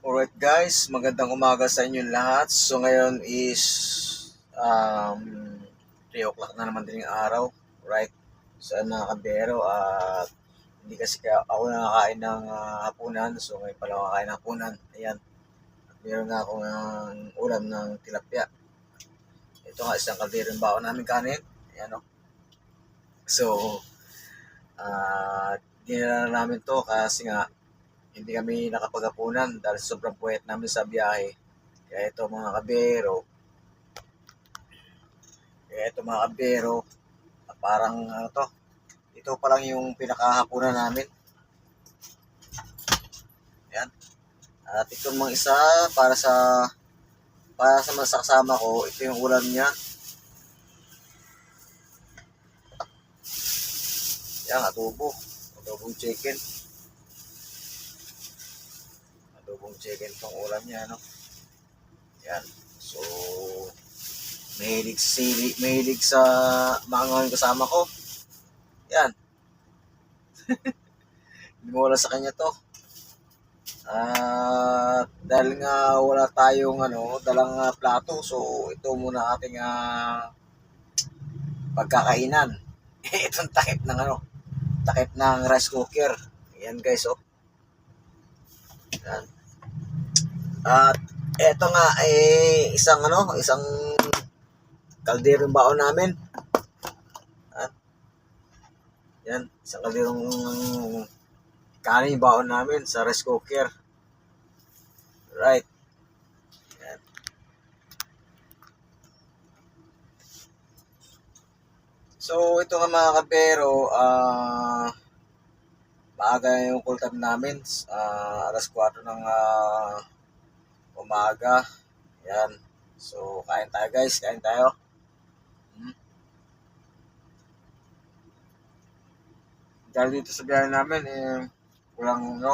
Alright guys, magandang umaga sa inyo lahat. So ngayon is 3 o'clock na naman din yung araw, right? So mga kabero, at hindi kasi ako nakakain ng hapunan. So ngayon pala ako kakain ng hapunan. Ayan, at meron nga akong ulam ng tilapia. Ito nga isang kalderong baon namin kanin. Ayan o. So, dinala namin to kasi nga hindi kami nakapaghapunan dahil sobrang puwet namin sa biyahe. Kaya ito mga kabero, parang ano to, ito pa lang yung pinakahapunan namin. Yan. At ito mga isa para sa mga kasama ko, ito yung ulam niya. Yan, adobong chicken. Adobong chicken tong ulam niya, no? Yan. So, mahilig sa mga kasama ko. Yan. Hindi mo wala sa kanya to. Dahil nga wala tayong dalang plato, so ito muna ating pagkakainan. Itong takip ng rice cooker. Ayan guys, oh. Ayan. At eto nga isang kalderong baon namin. Yan, isang kalderong kanin baon namin sa rice cooker. Right. Yan. So, ito nga mga kabero, maaga yung call time namin, alas 4 ng umaga. Yan. So, kain tayo guys, kain tayo. Dahil dito sa biyahe namin, walang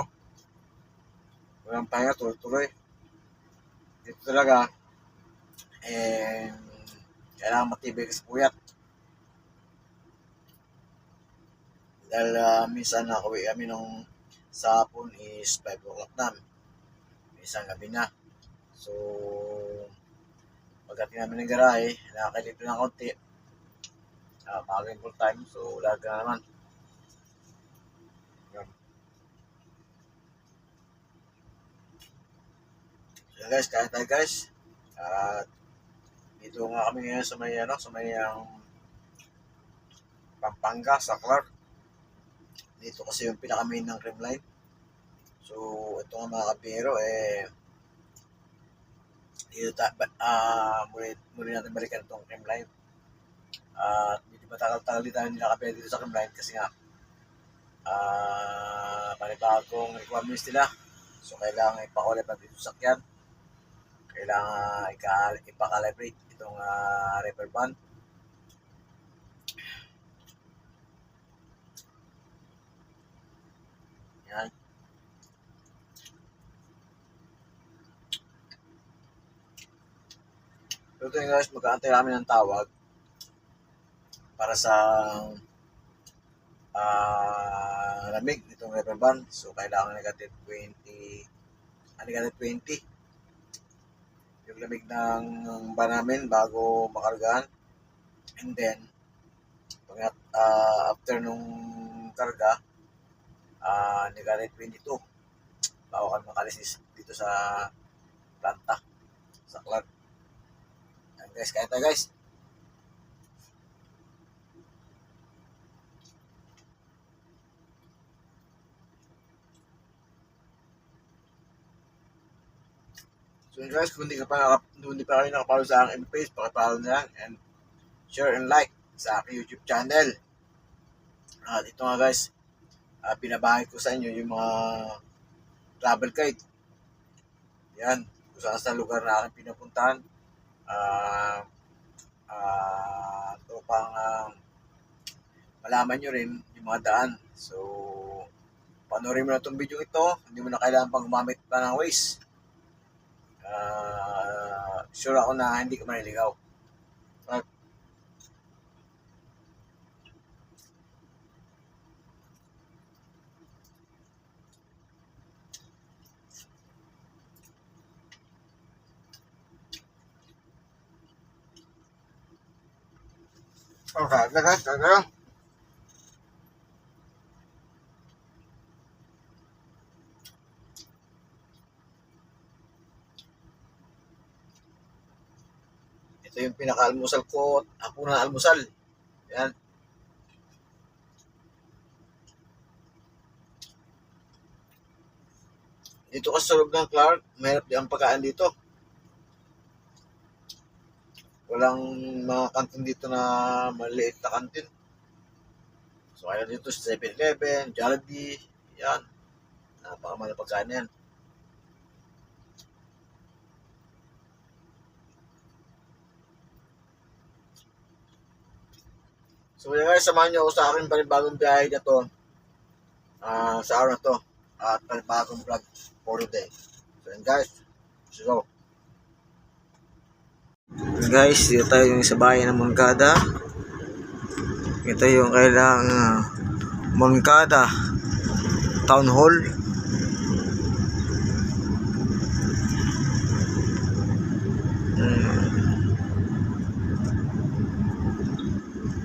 pahinga, tuloy-tuloy. Dito talaga, kailangan matibay kasi puyat. Dahil minsan nakauwi kami nung sa hapon is 5 o'clock na. Minsan gabi na. So, pagdating namin ng garahe, nakakalito ng konti. Maaga yung full time, so laga naman. So guys, kaya tayo guys. At dito nga kami ngayon sa may Pampanga, sa Clark. Dito kasi yung pinaka-main ng Creamline. So, ito nga mga kabiro, dito muli natin balikan itong Creamline. Medyo matagal-tagal din tayo nilakapit dito sa Creamline kasi nga panibagong requirements nila. So, kailangan ipakulay pa dito sa sakyan. Kailangan ipakalibrate itong repair band. Yan. So, ito yung guys, mag-aantay namin ng tawag para sa lamig itong repair band. So, kailangan negative 20 yung lamig ng van namin bago makargahan. And then, after nung karga, negative 22 bago kami makalis dito sa planta, sa Clark. And guys, kaya tayo guys. So guys, kung hindi pa kayo nakapalo sa aking page, pakipalo na lang and share and like sa aking YouTube channel. At ito nga guys, binabahay ko sa inyo yung mga travel guide. Yan, kung saan sa lugar na aking pinapuntahan. Ito pang malaman nyo rin yung mga daan. So, panoorin mo na itong video ito. Hindi mo na kailangan pang gumamit pa ng Waze. Sure ako na hindi ka maniligaw. Okay, guys, okay. Ito yung pinaka-almusal ko, hapunan na almusal. Yan. Dito kasi sa loob ng Clark, mahirap di ang pagkain dito. Walang mga kantin dito na maliit na kantin. So kaya dito sa 7-Eleven, Jollibee, yan. Napakamahal na pagkain yan. So yun guys, samahan nyo ako sa aking panibagong biyahe na to. Sa araw na to. At panibagong vlog for today. So yun guys, let's go. Guys, dito tayo yung sa bayan ng Moncada. Ito yung kailang Moncada Town Hall.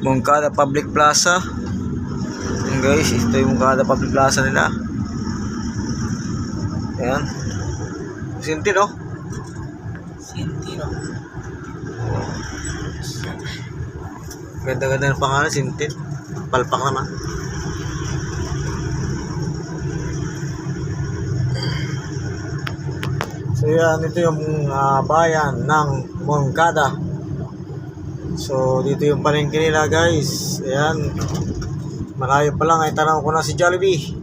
Moncada Public Plaza. Ayan guys, ito yung Moncada Public Plaza nila. Ayan. Sinti no? Sinti no? Ganda-ganda ng pangalan, Sinti. Palpak naman. So yan, ito yung bayan ng Moncada. So dito yung palengke nila guys. Ayan. Malayo pa lang ay tanaw ko na si Jollibee.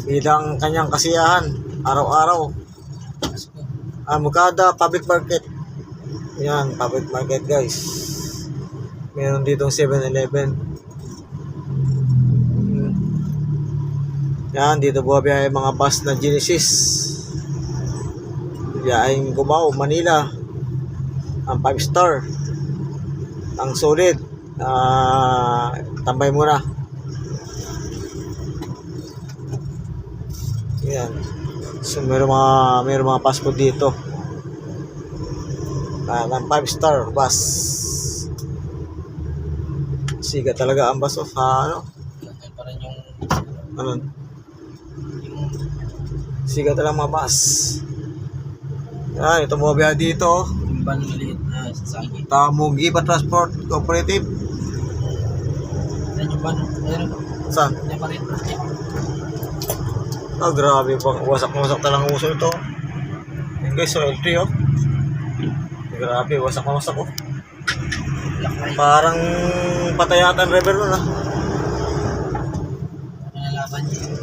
Bilang kanyang kasiyahan araw-araw. Moncada Public Market. Ayan, public market guys. Meron ditong 7-Eleven. Yan, dito buhabiyahe mga bus na Genesis. Biyaheng Cubao, Manila. Ang 5-star. Ang solid. Tambay muna. Yan. So meron mga fast food dito. Ang 5-star bus. Siga talaga ang bus of ano? Parang yung ano? Siga talaga mga bus. Yan, ito mo biya dito. Yung van maliit na sasakyan. Tamog Iba Transport Cooperative. Yan yung van. Saan? Yan pa rin. Grabe pang wasak talang uso ito. Yan guys, so L3 oh. Grabe, wasak oh. Parang patayatan river nun ah.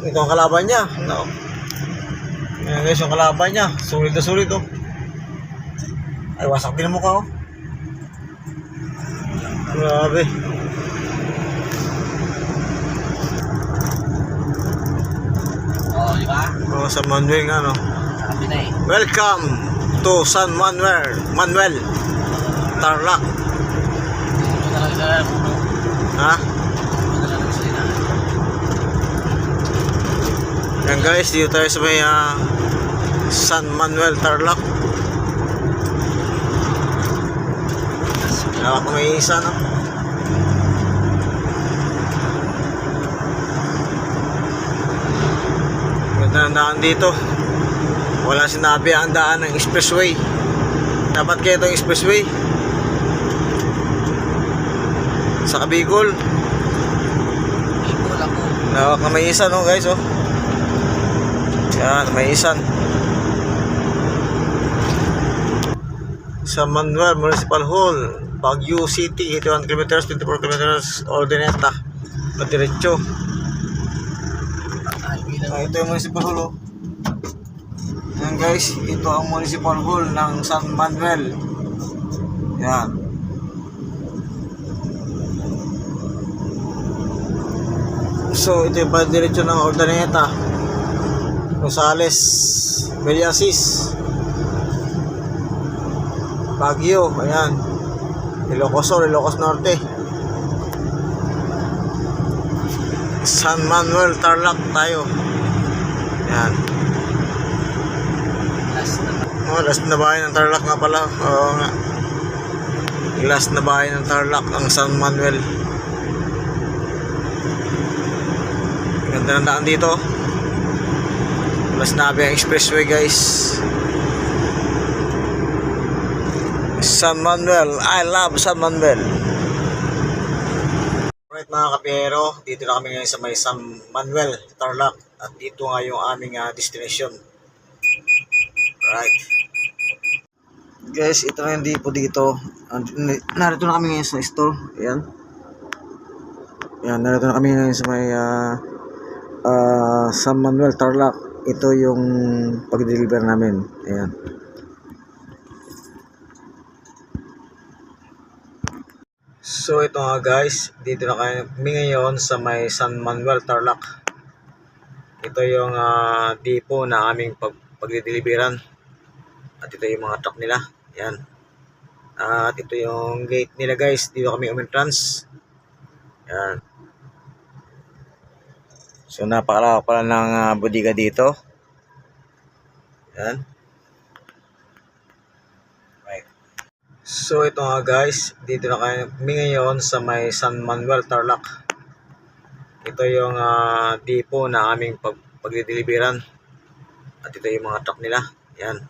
Ito ang kalaban niya. No. Ayan guys, yung kalaban niya. Sulit na sulit oh. Ay, wasak din ang mukha oh. Grabe. Oh, di ba? Oh, San Manuel nga no. Welcome to San Manuel Tarlac. Ha? Yan guys, dito tayo sa may San Manuel Tarlac. Ako may isa no. Ganda ng daan dito. Wala sinabi ang daan ng expressway. Dapat kaya itong expressway sa Kabigol. Bicol ako. Nawak na may isa no guys oh. Yan, may isan. Sa Manuel Municipal Hall, Baguio City, 81 kilometers, 24 kilometers, Ordineta, padiretso. Ito yung Municipal Hall oh. Yan guys, ito ang Municipal Hall ng San Manuel. Yan. So ito yung padiretso ng Ordineta, Rosales, Villasis, Baguio, ayan, Ilocos Sur, Ilocos Norte, San Manuel Tarlac tayo. Ayan. Last na bahay ng Tarlac nga pala. Oo nga. last na bahay ng Tarlac ang San Manuel. Ganda ng daan dito. Las Navia Expressway guys. San Manuel, I love San Manuel. Alright mga kapiyero, dito na kami ngayon sa may San Manuel, Tarlac. At dito nga yung aming destination. Right. Guys, ito na yung depo dito. Narito na kami ngayon sa store. Ayan. Ayan, narito na kami ngayon sa may San Manuel, Tarlac. Ito yung pag-deliver namin. Ayan. So ito nga guys, dito na kami ngayon sa may San Manuel, Tarlac. Ito yung depo na aming pag-deliveran. At ito yung mga truck nila. Ayan. At ito yung gate nila guys. Dito kami umentrance. Ayan. So napakalawak pala ng bodega dito. Ayan. Right. So ito nga guys, dito na kami ngayon sa may San Manuel, Tarlac. Ito yung depo na aming pag-deliveran. At ito yung mga truck nila. Ayan.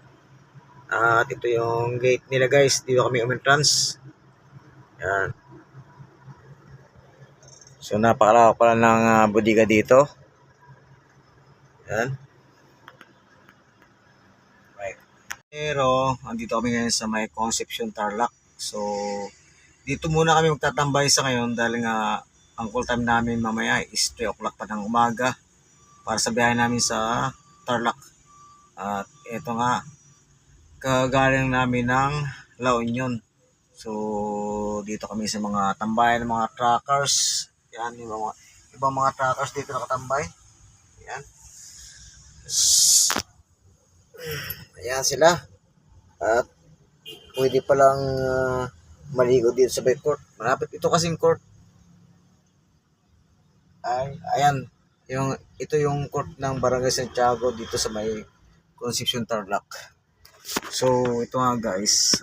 At ito yung gate nila guys. Dito kami umentrance. Ayan. So napakalawak pala ng bodega dito. Ayan. Right. Pero andito kami ngayon sa may Concepcion, Tarlac. So dito muna kami magtatambay sa ngayon dahil nga ang call time namin mamaya is 3 o'clock pa ng umaga para sa biyahe namin sa Tarlac. At ito nga, kagaling namin ng La Union. So dito kami sa mga tambayan ng mga truckers. Yan, yung mga ibang mga truckers dito nakatambay. Yan. Ayan sila. At pwede palang maligo dito sa bay court. Malapit ito kasing court. Ay, ayan. Ito yung court ng Barangay Santiago dito sa may Concepcion, Tarlac. So ito nga guys,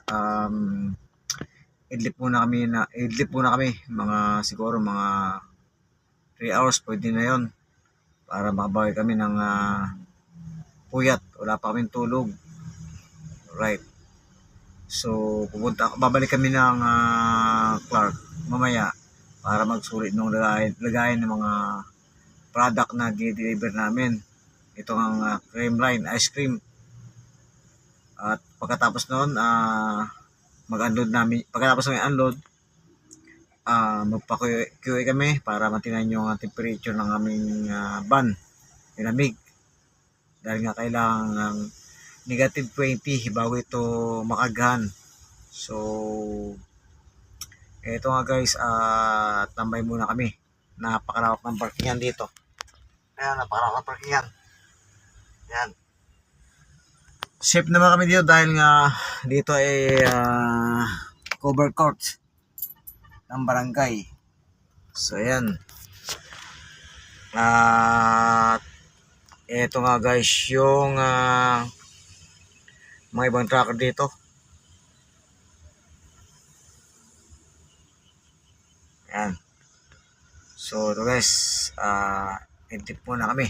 idlip muna kami mga siguro mga 3 hours pwede na yon para makabawi kami ng puyat. Wala pa kaming tulog. Right. So babalik kami ng Clark mamaya para magsulit ng lagayan ng mga product na i-deliver namin. Ito ang cream line, ice cream. At pagkatapos noon, mag-unload namin. Pagkatapos ng unload, magpa-QA kami para matinan yung temperature ng aming van. Malamig. Dahil nga kailangan ng negative 20 bago ito makagahan. So, eto nga guys, tambay muna kami. Napakalawak ng parkingan dito. Ayan, napakalawak ng parkingan. Ayan. Safe naman kami dito dahil nga dito ay cover court ng barangay. So ayan. At eto nga guys yung mga ibang trucker dito. Ayan. So ito guys, edit muna kami.